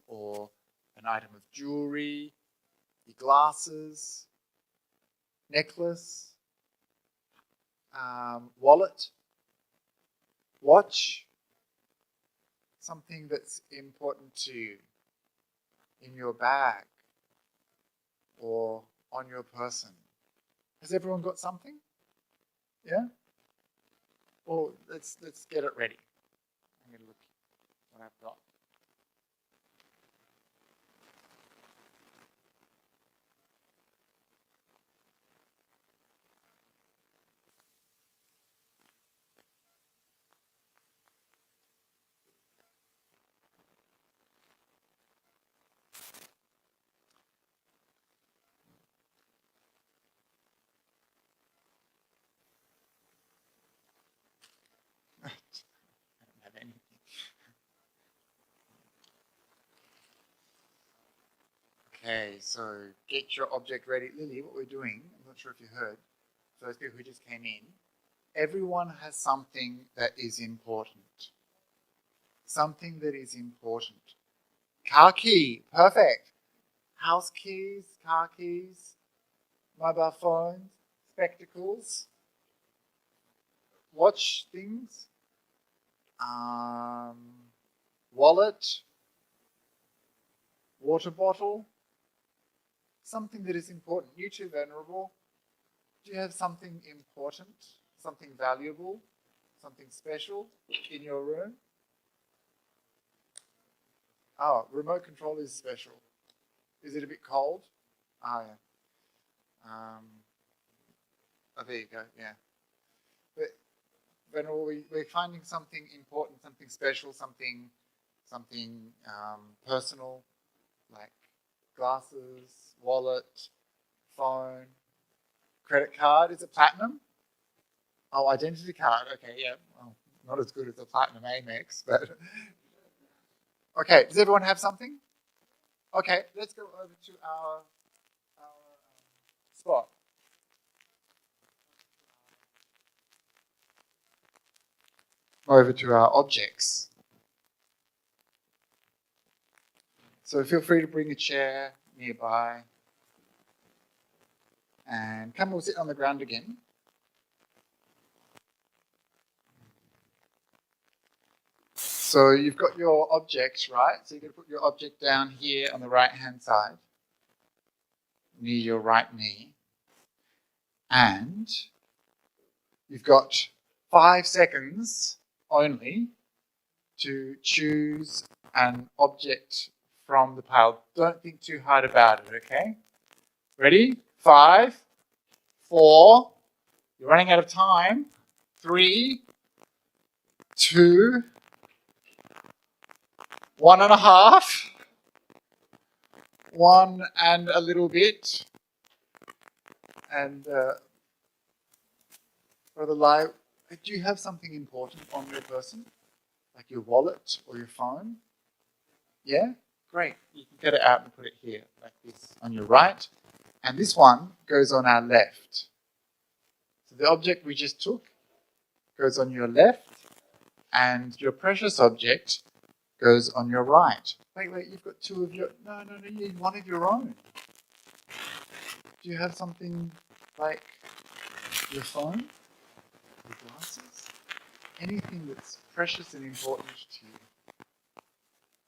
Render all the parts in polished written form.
or an item of jewelry, your glasses, necklace, wallet, watch, something that's important to you in your bag or on your person. Has everyone got something? Yeah? Well, let's get it ready. I'm going to look what I've got. I don't have anything. Okay, so get your object ready. Lily, what we're doing, I'm not sure if you heard, for those people who just came in, everyone has something that is important. Something that is important. Car key, perfect. House keys, car keys, mobile phones, spectacles, watch things, wallet, water bottle, something that is important. You too, Venerable. Do you have something important, something valuable, something special in your room? Oh, remote control is special. Is it a bit cold? Oh, yeah. Oh, there you go, yeah. But Venerable, we're finding something important, something special, something personal, like glasses, wallet, phone, credit card. Is it platinum? Oh, identity card. Okay, yeah. Well, not as good as a platinum Amex, but okay. Does everyone have something? Okay, let's go over to our spot. Over to our objects. So feel free to bring a chair nearby and come, we'll sit on the ground again. So you've got your objects, right? So you're going to put your object down here on the right-hand side, near your right knee. And you've got 5 seconds only to choose an object from the pile. Don't think too hard about it, okay? Ready? 5, 4, you're running out of time. 3, 2, 1.5, 1 and a little bit. And for the live, do you have something important on your person? Like your wallet or your phone? Yeah? Great. You can get it out and put it here, like this, on your right. And this one goes on our left. So the object we just took goes on your left, and your precious object goes on your right. Wait, you've got 2 of your... No, you need 1 of your own. Do you have something like your phone? Your glasses? Anything that's precious and important to you?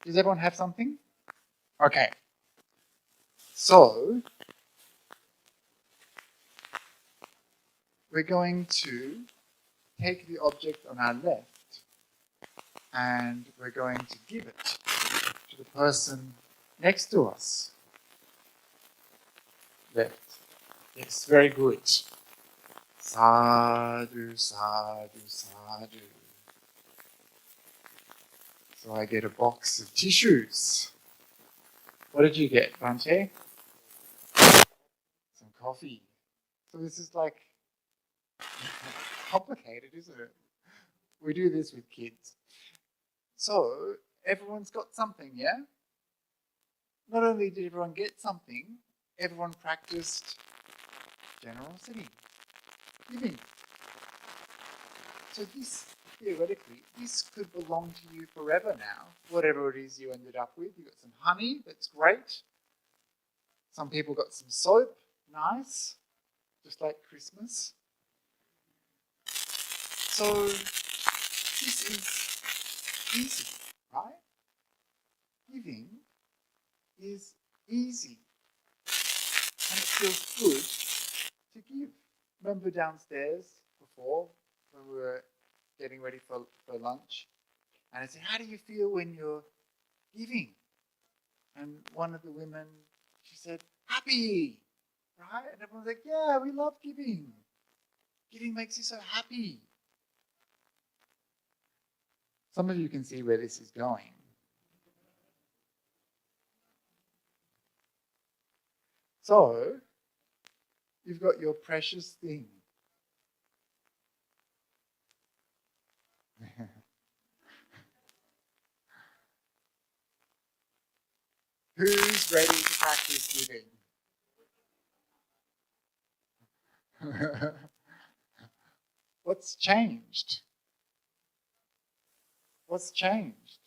Does everyone have something? Okay. So, we're going to take the object on our left and we're going to give it to the person next to us. Left. Yes, very good. Sadhu, sadhu, sadhu. So I get a box of tissues. What did you get, Bante? Some coffee. So this is like complicated, isn't it? We do this with kids. So everyone's got something, yeah? Not only did everyone get something, everyone practiced generosity, giving. So this theoretically, this could belong to you forever now, whatever it is you ended up with. You got some honey, that's great. Some people got some soap, nice, just like Christmas. So this is easy, right? Giving is easy, and it feels good to give. Remember downstairs before when we were getting ready for lunch, and I said, how do you feel when you're giving? And one of the women, she said, happy, right? And everyone's like, yeah, we love giving. Giving makes you so happy. Some of you can see where this is going. So, you've got your precious thing. Who's ready to practice giving? What's changed? What's changed?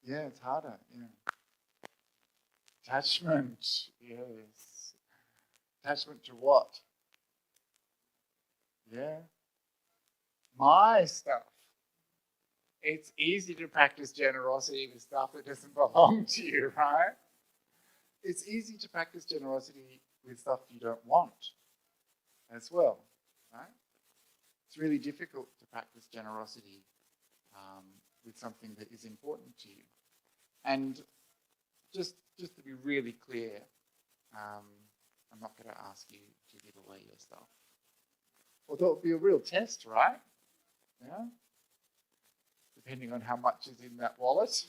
Yeah, it's harder. Yeah. Attachment. Yes. Attachment to what? Yeah. My stuff. It's easy to practice generosity with stuff that doesn't belong to you, right? It's easy to practice generosity with stuff you don't want as well, right? It's really difficult to practice generosity with something that is important to you. And just to be really clear, I'm not going to ask you to give away your stuff. Although it would be a real test, right? Yeah? Depending on how much is in that wallet.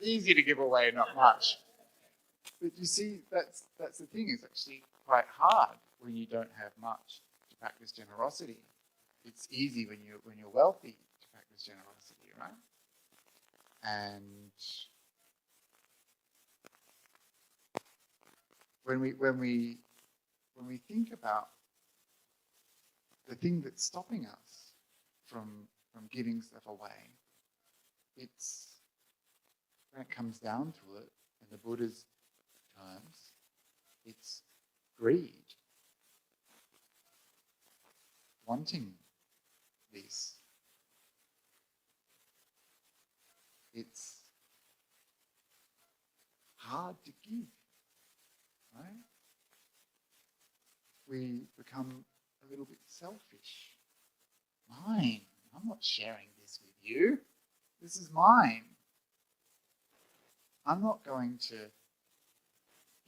Easy to give away, not much. But you see, that's the thing. It's actually quite hard when you don't have much to practice generosity. It's easy when you're wealthy to practice generosity, right? And when we think about the thing that's stopping us from giving stuff away, it's when it comes down to it, in the Buddha's terms, it's greed. Wanting this. It's hard to give, right? We become a little bit selfish. Mine. I'm not sharing this with you. This is mine. I'm not going to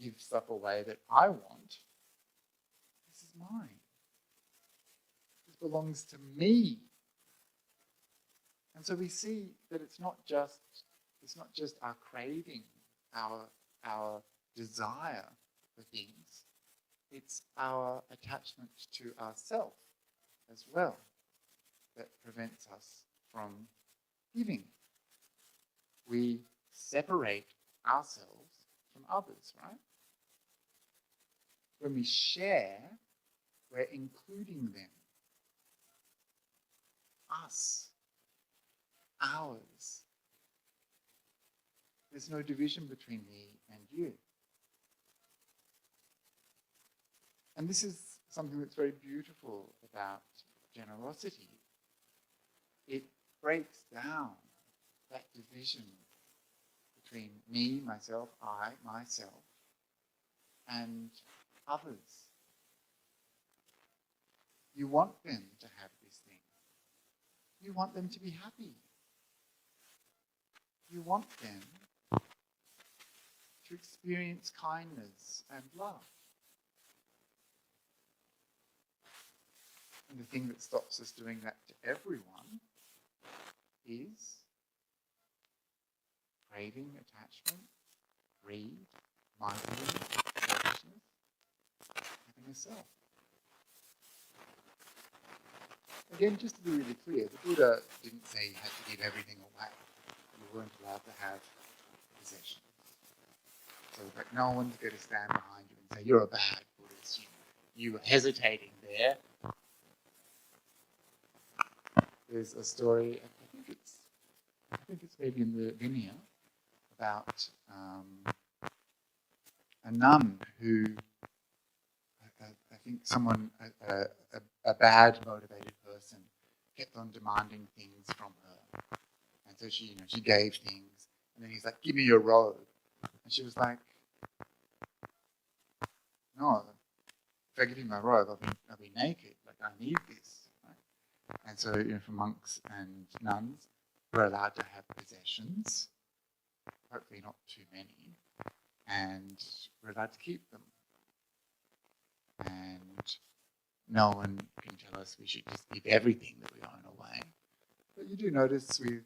give stuff away that I want. This is mine. This belongs to me. And so we see that it's not just our craving, our desire for things. It's our attachment to ourself as well that prevents us from giving. We separate ourselves from others, right? When we share, we're including them. Us. Ours. There's no division between me and you. And this is something that's very beautiful about generosity. It breaks down that division between me, myself, I, myself, and others. You want them to have this thing. You want them to be happy. You want them to experience kindness and love. And the thing that stops us doing that to everyone is craving, attachment, greed, mindfulness, selfishness, having a self. Again, just to be really clear, the Buddha didn't say you had to give everything away. You weren't allowed to have possessions. So that no one's going to stand behind you and say, you're a bad Buddhist, you were hesitating there, there's a story, I think it's maybe in the Vinaya, about a nun who, I think someone, a bad motivated person, kept on demanding things from her. And so she gave things. And then he's like, give me your robe. And she was like, no, if I give you my robe, I'll be naked. Like, I need this. Right? And so, for monks and nuns, we're allowed to have possessions, hopefully not too many, and we're allowed to keep them. And no one can tell us we should just give everything that we own away. But you do notice with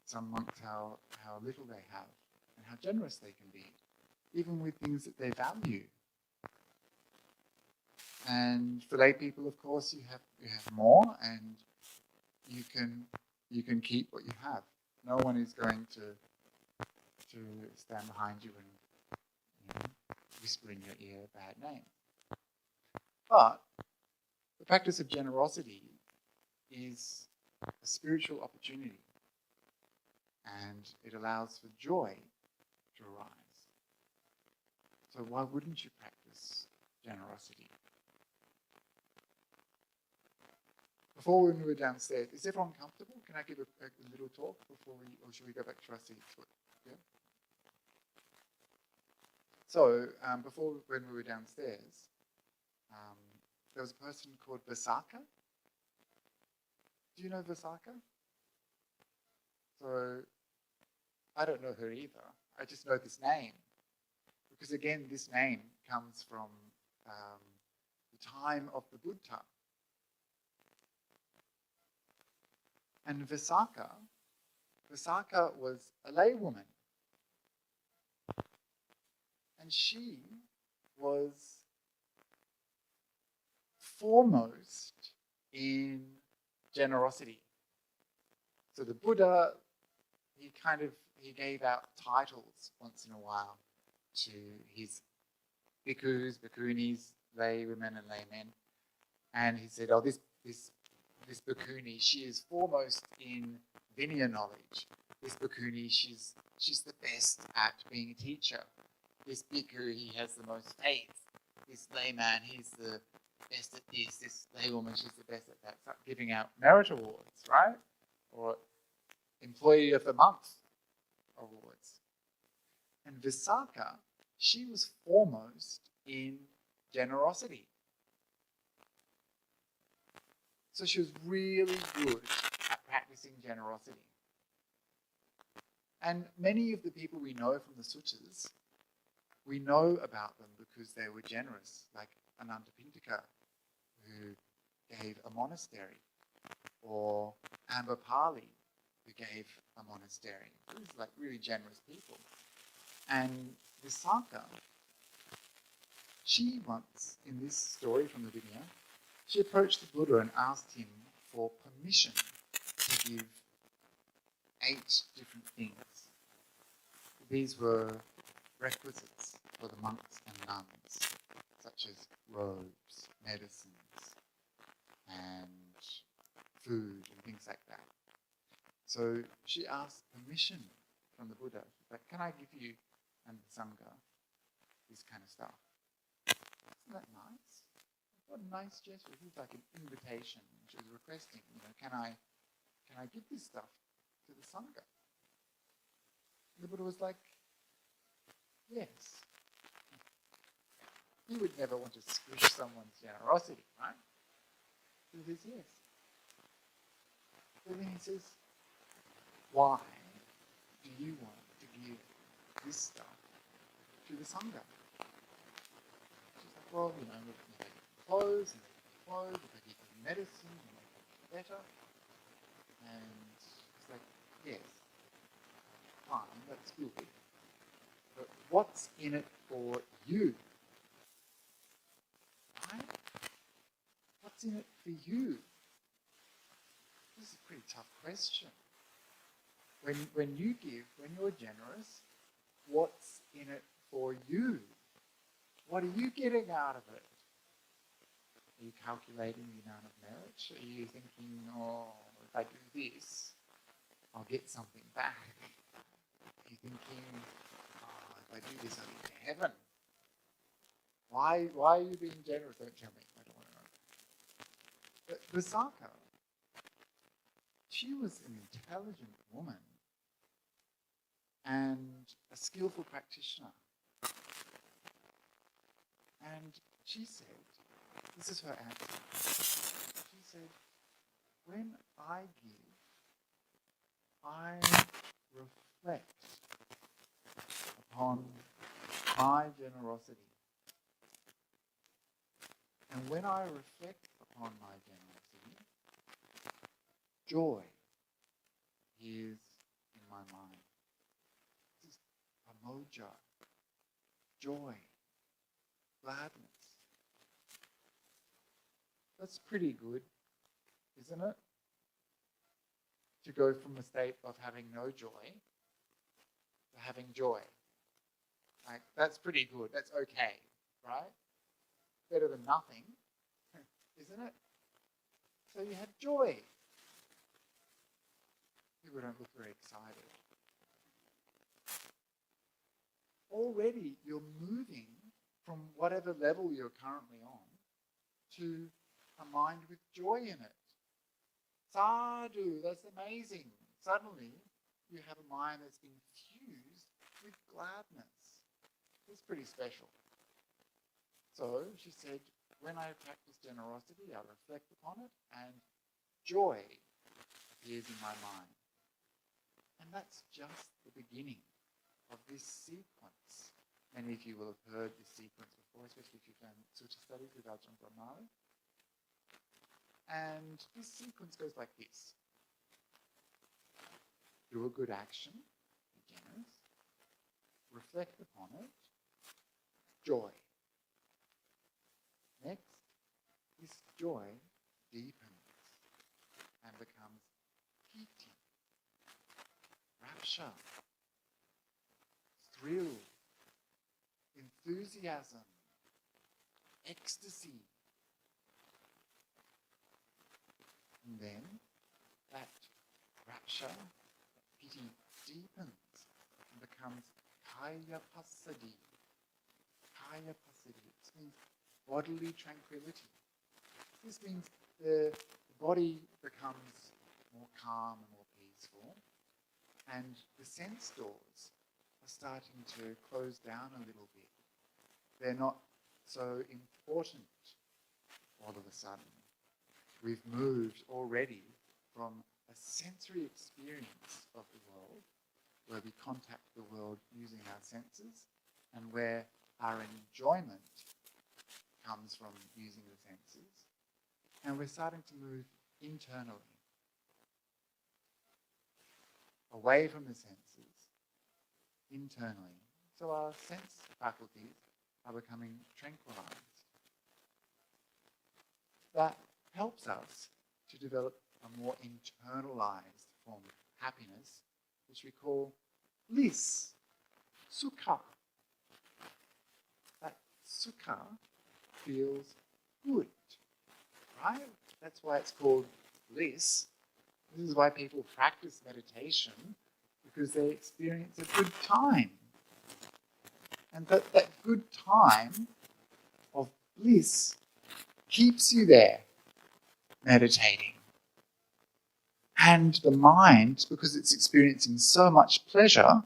some monks how little they have and how generous they can be, even with things that they value. And for lay people, of course, you have more, and you can keep what you have. No one is going to stand behind you and whisper in your ear a bad name. But the practice of generosity is a spiritual opportunity, and it allows for joy to arise. So why wouldn't you practice generosity? Before when we were downstairs, is everyone comfortable? Can I give a little talk before or should we go back to our seats? Yeah. So before when we were downstairs, there was a person called Visakha. Do you know Visakha? So I don't know her either. I just know this name. Because again, this name comes from the time of the Buddha. And Visakha was a laywoman. And she was foremost in generosity. So the Buddha, he gave out titles once in a while to his bhikkhus, bhikkhunis, lay women and laymen. And he said, this bhikkhuni, she is foremost in Vinaya knowledge. This bhikkhuni, she's the best at being a teacher. This bhikkhu, he has the most faith. This layman, he's the best at this. This laywoman, she's the best at that. Start giving out merit awards, right? Or employee of the month awards. And Visakha, she was foremost in generosity. So she was really good at practicing generosity. And many of the people we know from the suttas, we know about them because they were generous, like Anantapindika, who gave a monastery, or Ambapali, who gave a monastery. These are like really generous people. And Visakha, she once, in this story from the Vinaya, she approached the Buddha and asked him for permission to give 8 different things. These were requisites for the monks and nuns, such as robes, medicines, and food, and things like that. So she asked permission from the Buddha, like, can I give you and the Sangha this kind of stuff? Isn't that nice? What a nice gesture. It was like an invitation. She was requesting, can I give this stuff to the Sangha? The Buddha was like, yes. He would never want to squish someone's generosity, right? He says yes. But then he says, why do you want to give this stuff to the Sangha? She's like, well, if they give clothes, and they give clothes, if they give medicine, and they make it better. And it's like, yes, fine, that's good. But what's in it for you? Right? What's in it for you? This is a pretty tough question. When you give, when you're generous, what's in it for you? What are you getting out of it? Are you calculating the amount of merit? Are you thinking, oh, if I do this, I'll get something back? Are you thinking, oh, if I do this, I'll get to heaven? Why are you being generous? Don't tell me. I don't want to know. But Visakha, she was an intelligent woman and a skillful practitioner. And she said, this is her answer. She said, when I give, I reflect upon my generosity. And when I reflect upon my generosity, joy is in my mind. This is pamoja, joy, gladness. That's pretty good, isn't it? To go from a state of having no joy to having joy. Like, that's pretty good. That's okay, right? Better than nothing, isn't it? So you have joy. People don't look very excited. Already you're moving from whatever level you're currently on to a mind with joy in it. Sadhu, that's amazing. Suddenly you have a mind that's infused with gladness. It's pretty special. So she said, when I practice generosity, I reflect upon it and joy appears in my mind. And that's just the beginning of this sequence. Many of you will have heard this sequence before, especially if you've done Sutta studies with Ajahn Brahmali. And this sequence goes like this. Do a good action, be generous, reflect upon it, joy. Next, this joy deepens and becomes piti, rapture, thrill, enthusiasm, ecstasy. And then that rapture, that piti, deepens and becomes kaya passaddhi. Kaya passaddhi. This means bodily tranquility. This means the body becomes more calm and more peaceful, and the sense doors are starting to close down a little bit. They're not so important all of a sudden. We've moved already from a sensory experience of the world, where we contact the world using our senses, and where our enjoyment comes from using the senses, and we're starting to move internally, away from the senses, internally. So our sense faculties are becoming tranquilized. That helps us to develop a more internalized form of happiness, which we call bliss, sukha. That sukha feels good, right? That's why it's called bliss. This is why people practice meditation, because they experience a good time. And that good time of bliss keeps you there, meditating. And the mind, because it's experiencing so much pleasure,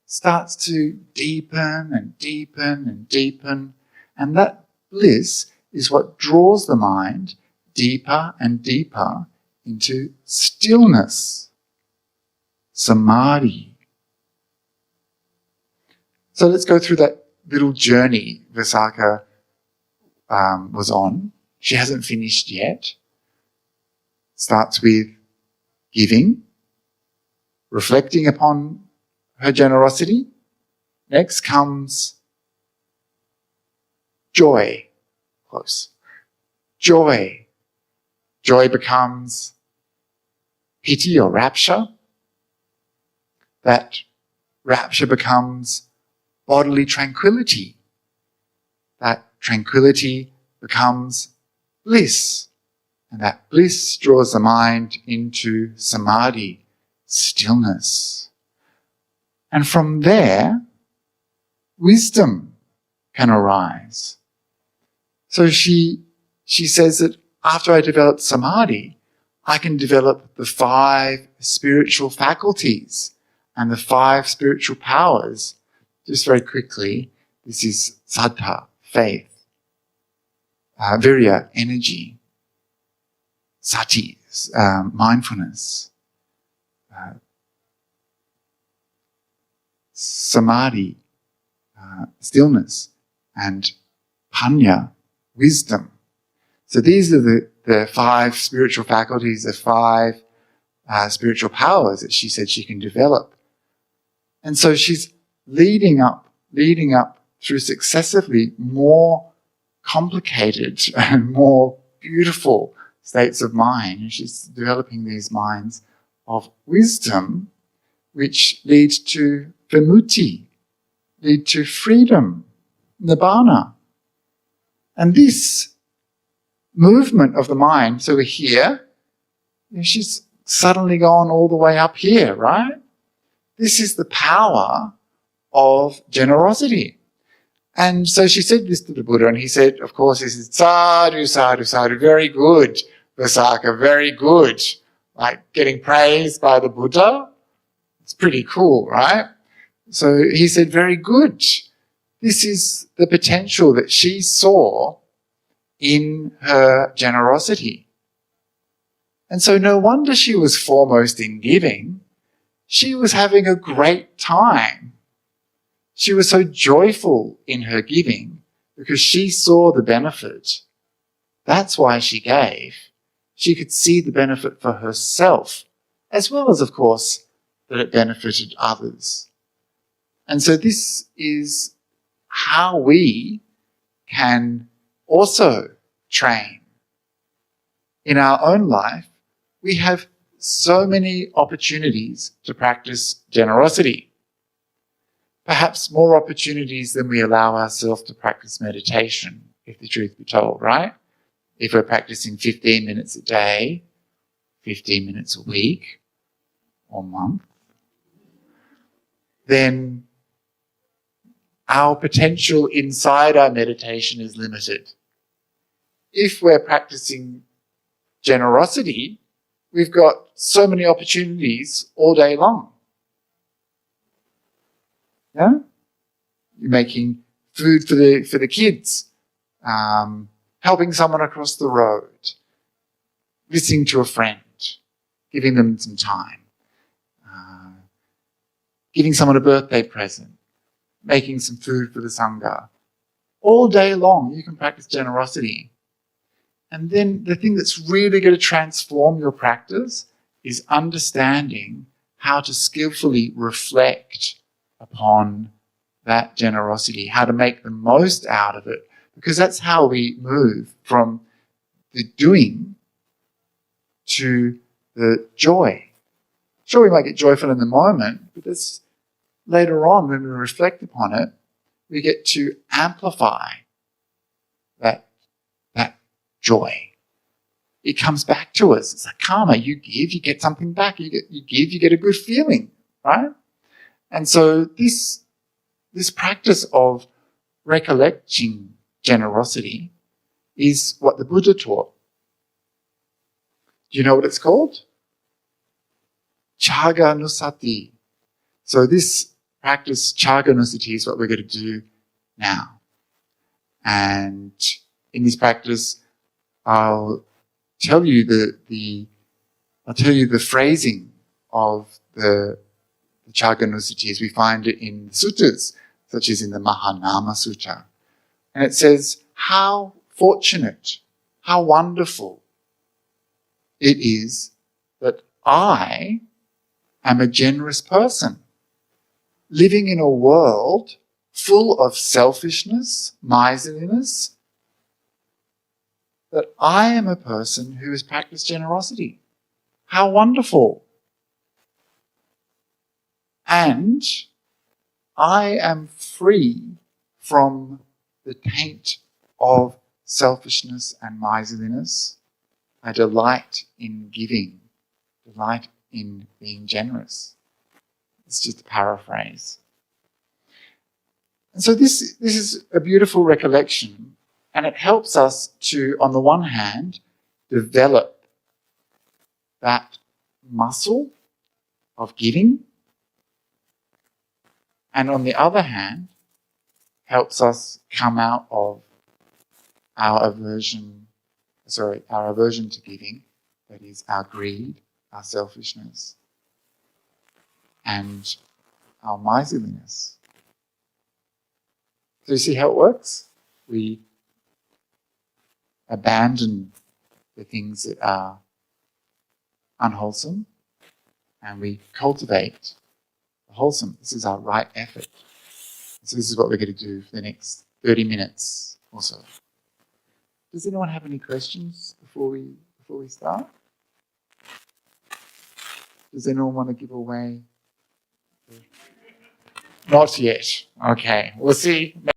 starts to deepen and deepen and deepen. And that bliss is what draws the mind deeper and deeper into stillness, samadhi. So let's go through that little journey Visakha was on. She hasn't finished yet. Starts with giving, reflecting upon her generosity. Next comes joy. Close. Joy. Joy becomes piti or rapture. That rapture becomes bodily tranquility. That tranquility becomes bliss. And that bliss draws the mind into samadhi, stillness. And from there, wisdom can arise. So she says that after I develop samadhi, I can develop the 5 spiritual faculties and the 5 spiritual powers. Just very quickly, this is saddha, faith, virya, energy, sati, mindfulness, samadhi, stillness, and panya, wisdom. So these are the 5 spiritual faculties, the 5 spiritual powers that she said she can develop. And so she's leading up through successively more complicated and more beautiful states of mind. And she's developing these minds of wisdom, which lead to vimutti, lead to freedom, nibbana. And this movement of the mind, so we're here, and she's suddenly gone all the way up here, right? This is the power of generosity. And so she said this to the Buddha, and he said, of course, he said, sadhu, sadhu, sadhu, very good, Vasaka, very good. Like getting praised by the Buddha, it's pretty cool, right? So he said, very good. This is the potential that she saw in her generosity. And so no wonder she was foremost in giving. She was having a great time. She was so joyful in her giving because she saw the benefit. That's why she gave. She could see the benefit for herself, as well as, of course, that it benefited others. And so this is how we can also train. In our own life, we have so many opportunities to practice generosity. Perhaps more opportunities than we allow ourselves to practice meditation, if the truth be told, right? If we're practicing 15 minutes a day, 15 minutes a week, or month, then our potential inside our meditation is limited. If we're practicing generosity, we've got so many opportunities all day long. Yeah? You're making food for the kids, helping someone across the road, listening to a friend, giving them some time, giving someone a birthday present, making some food for the Sangha. All day long you can practice generosity. And then the thing that's really going to transform your practice is understanding how to skillfully reflect upon that generosity, how to make the most out of it, because that's how we move from the doing to the joy. Sure, we might get joyful in the moment, but that's later on when we reflect upon it, we get to amplify that joy. It comes back to us. It's like karma. You give, you get something back. You give, you get a good feeling, right? And so this practice of recollecting generosity is what the Buddha taught. Do you know what it's called? Chaganusati. So this practice, Chaganusati, is what we're going to do now. And in this practice, I'll tell you the phrasing of the Chaganusati as we find it in suttas, such as in the Mahanama Sutta. And it says, how fortunate, how wonderful it is that I am a generous person, living in a world full of selfishness, miserliness, that I am a person who has practiced generosity. How wonderful. And I am free from the taint of selfishness and miserliness, a delight in giving, delight in being generous. It's just a paraphrase. And so this is a beautiful recollection, and it helps us to, on the one hand, develop that muscle of giving, and on the other hand, helps us come out of our aversion to giving, that is our greed, our selfishness, and our miserliness. So you see how it works? We abandon the things that are unwholesome, and we cultivate the wholesome. This is our right effort. So this is what we're going to do for the next 30 minutes or so. Does anyone have any questions before we start? Does anyone want to give away? Not yet. Okay, we'll see.